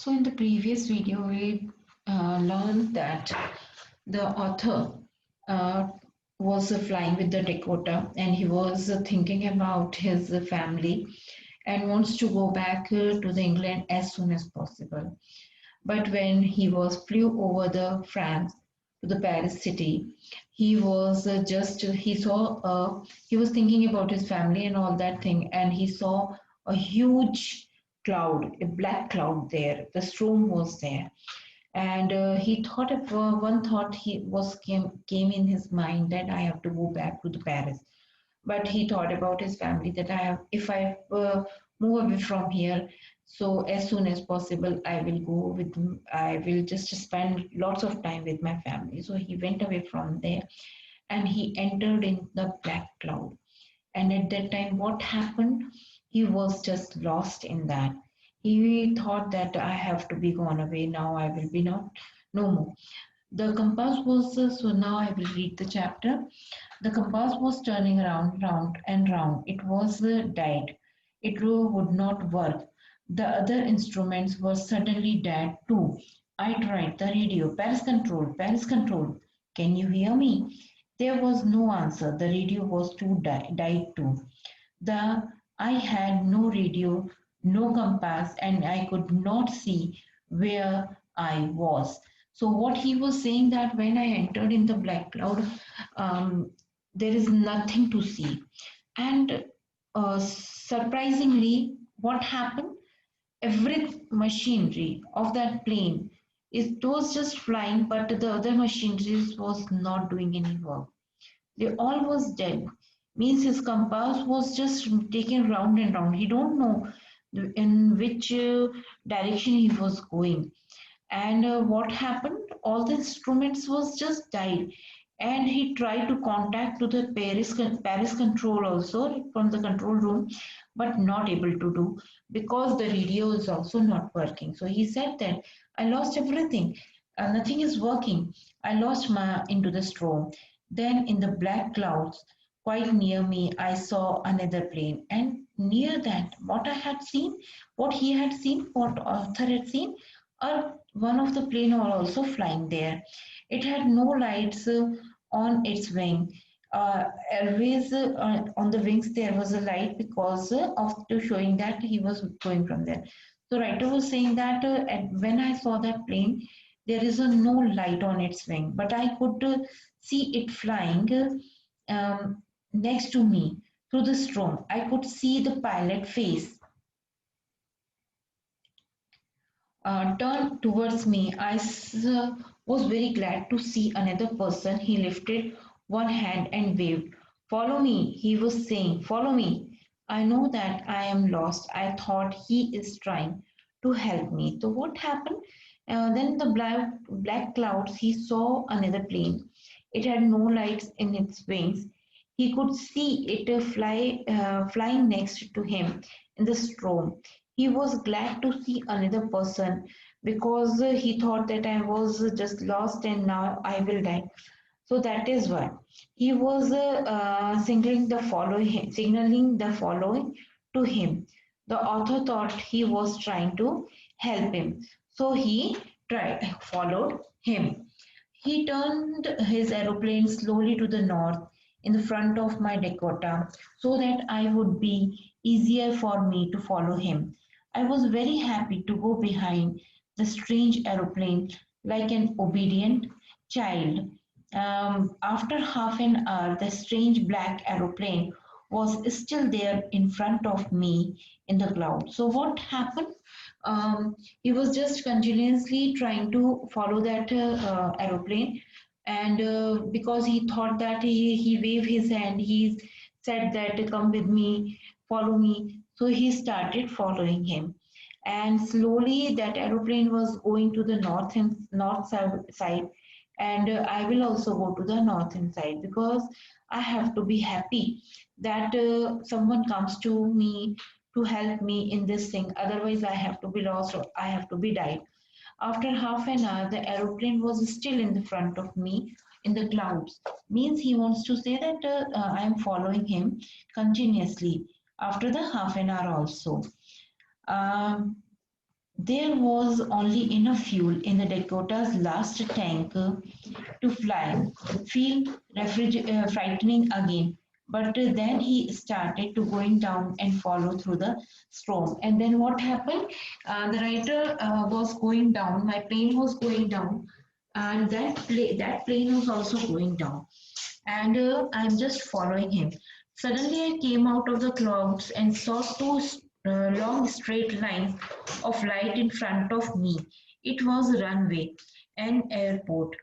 So in the previous video, we learned that the author uh, was flying with the Dakota, and he was thinking about his family and wants to go back to the England as soon as possible. But when he was flew over the France to the Paris city, he was he saw he was thinking about his family and all that thing, and he saw a huge cloud, a black cloud there. The storm was there, and he thought of one thought he was came in his mind that I have to go back to the Paris. But he thought about his family that I have if I move away from here, so as soon as possible I will just spend lots of time with my family. So he went away from there and he entered in the black cloud. And at that time, what happened? He was just lost in that. He thought that I have to be gone away now. I will be not no more. The compass was so now I will read the chapter. The compass was turning round, round and round. It was dead. It would not work. The other instruments were suddenly dead too. I tried the radio. Paris control, Paris control. Can you hear me? There was no answer. The radio was too died too. The I had no radio, no compass, and I could not see where I was. So what he was saying that when I entered in the black cloud, um, there is nothing to see. And surprisingly, what happened? Every machinery of that plane, it was just flying, but the other machineries was not doing any work. They all was dead. Means his compass was just taken round and round. He don't know in which direction he was going. And what happened? All the instruments was just died. And he tried to contact to the Paris control also from the control room, but not able to do because the radio is also not working. So he said that I lost everything. Nothing is working. I lost my into the storm. Then in the black clouds, quite near me, I saw another plane. And near that, what I had seen, what he had seen, what Arthur had seen, one of the plane were also flying there. It had no lights on its wing. Always on the wings there was a light because of to showing that he was going from there. So writer was saying that when I saw that plane, there is no light on its wing, but I could see it flying next to me through the storm. I could see the pilot face turned towards me. Was very glad to see another person. He lifted one hand and waved. Follow me, he was saying. Follow me. I know that I am lost. I thought he is trying to help me. So, what happened? Then the black clouds, he saw another plane. It had no lights in its wings. He could see it flying next to him in the storm. He was glad to see another person because he thought that I was just lost and now I will die. So that is why he was signaling the following to him. The author thought he was trying to help him, so he followed him. He turned his aeroplane slowly to the north in the front of my Dakota so that I would be easier for me to follow him. I was very happy to go behind the strange aeroplane like an obedient child. After half an hour, the strange black aeroplane was still there in front of me in the cloud. So, what happened? He was just continuously trying to follow that aeroplane, and because he thought that he waved his hand, he said that come with me, follow me. So he started following him, and slowly that aeroplane was going to the side, and I will also go to the northern side because I have to be happy that someone comes to me to help me in this thing. Otherwise, I have to be lost or I have to be died. After half an hour, the aeroplane was still in the front of me in the clouds. Means he wants to say that I am following him continuously after the half an hour also. Um, There was only enough fuel in the Dakota's last tank to fly. Feel frightening again. But then he started to going down and follow through the storm. And then what happened? The writer was going down. My plane was going down, and that plane was also going down. And I'm just following him. Suddenly, I came out of the clouds and saw two long straight lines of light in front of me. It was a runway, an airport.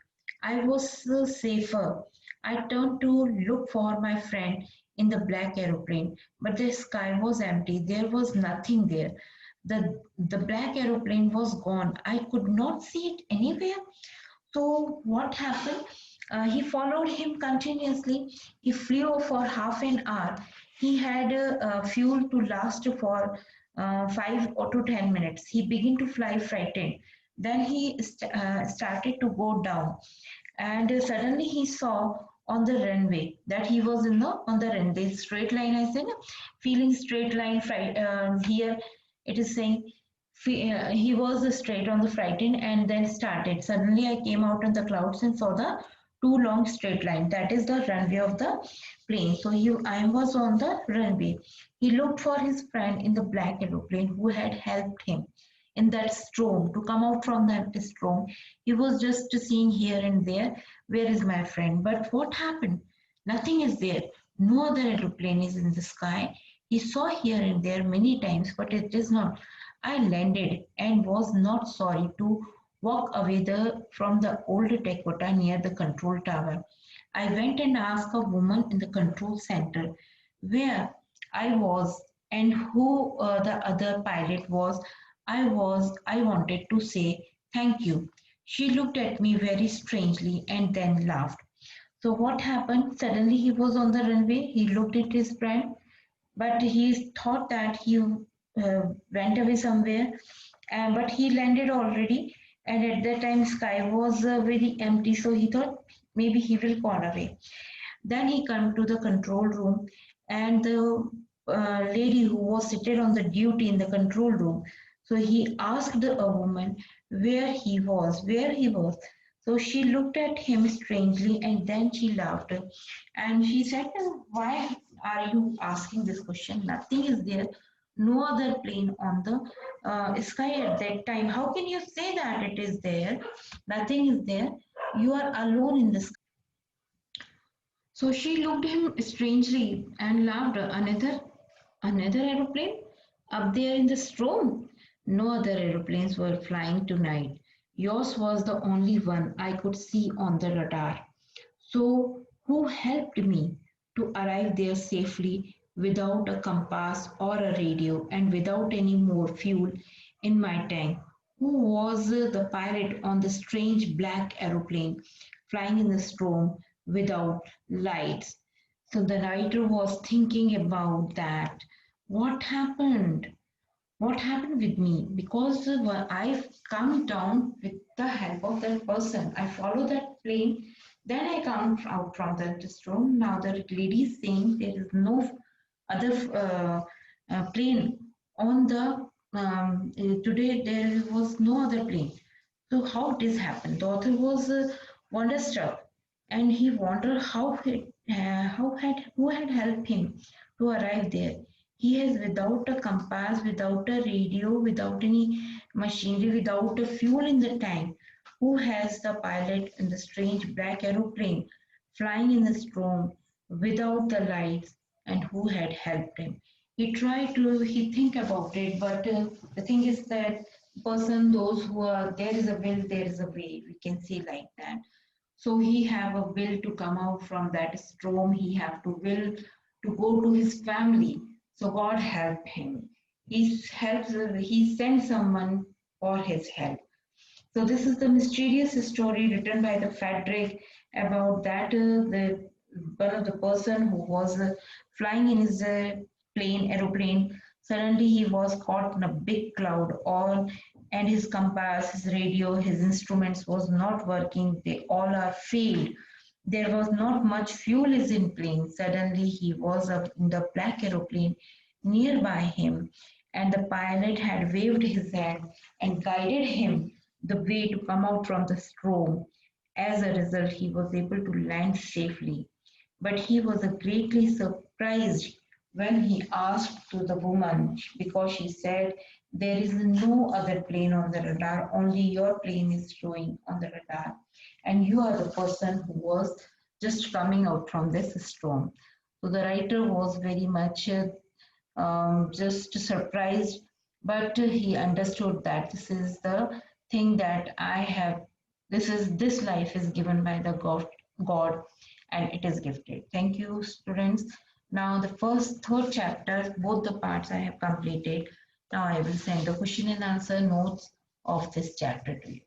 I was safer. I turned to look for my friend in the black aeroplane, but the sky was empty. There was nothing there. The black aeroplane was gone. I could not see it anywhere. So what happened? He followed him continuously. He flew for half an hour. He had fuel to last for 5 or to 10 minutes. He began to fly frightened. Then he started to go down, and suddenly he saw on the runway that he was in the on the runway straight line. I said, feeling straight line. Here it is saying he was straight on the frightened and then started. Suddenly, I came out in the clouds and saw the two long straight line. That is the runway of the plane. So I was on the runway. He looked for his friend in the black aeroplane who had helped him in that storm to come out from that storm. He was just seeing here and there, where is my friend? But what happened? Nothing is there. No other aeroplane is in the sky. He saw here and there many times, but it is not. I landed and was not sorry to walk away from the old Dakota near the control tower. I went and asked a woman in the control center where I was and who the other pilot was. I wanted to say thank you. She looked at me very strangely and then laughed. So what happened? Suddenly he was on the runway. He looked at his friend, but he thought that he went away somewhere, but he landed already, and at that time sky was very empty, so he thought maybe he will gone away. Then he come to the control room, and the lady who was seated on the duty in the control room, so he asked a woman where he was. So she looked at him strangely and then she laughed and she said, why are you asking this question? Nothing is there, no other plane on the sky at that time. How can you say that it is there? Nothing is there. You are alone in the sky. So she looked at him strangely and laughed. Another aeroplane? Up there in the storm? No other aeroplanes were flying tonight. Yours was the only one I could see on the radar. So, who helped me to arrive there safely without a compass or a radio and without any more fuel in my tank? Who was the pilot on the strange black aeroplane flying in the storm without lights? So the writer was thinking about that. What happened? What happened with me? Because I come down with the help of that person. I follow that plane. Then I come out from that room. Now the lady is saying there is no other plane on the today. There was no other plane. So how this happened? The author was wonderstruck, and he wondered how had who had helped him to arrive there. He has without a compass, without a radio, without any machinery, without a fuel in the tank. Who has the pilot in the strange black aeroplane flying in the storm without the lights, and who had helped him? He think about it, but the thing is that person, those who are, there is a will, there is a way. We can say like that. So he have a will to come out from that storm. He have to will to go to his family. So God help him. He sent someone for his help. So this is the mysterious story written by the Frederick about that the one of the person who was flying in his aeroplane. Suddenly he was caught in a big cloud, all and his compass, his radio, his instruments was not working. They all are failed. There was not much fuel is in plane. Suddenly he was up in the black aeroplane nearby him, and the pilot had waved his hand and guided him the way to come out from the storm. As a result, he was able to land safely. But he was greatly surprised when he asked to the woman because she said, "There is no other plane on the radar, only your plane is showing on the radar, and you are the person who was just coming out from this storm." So the writer was very much just surprised, but he understood that this is the thing that I have. This life is given by the God, and it is gifted. Thank you, students. Now the first third chapter, both the parts I have completed. Now I will send the question and answer notes of this chapter to you.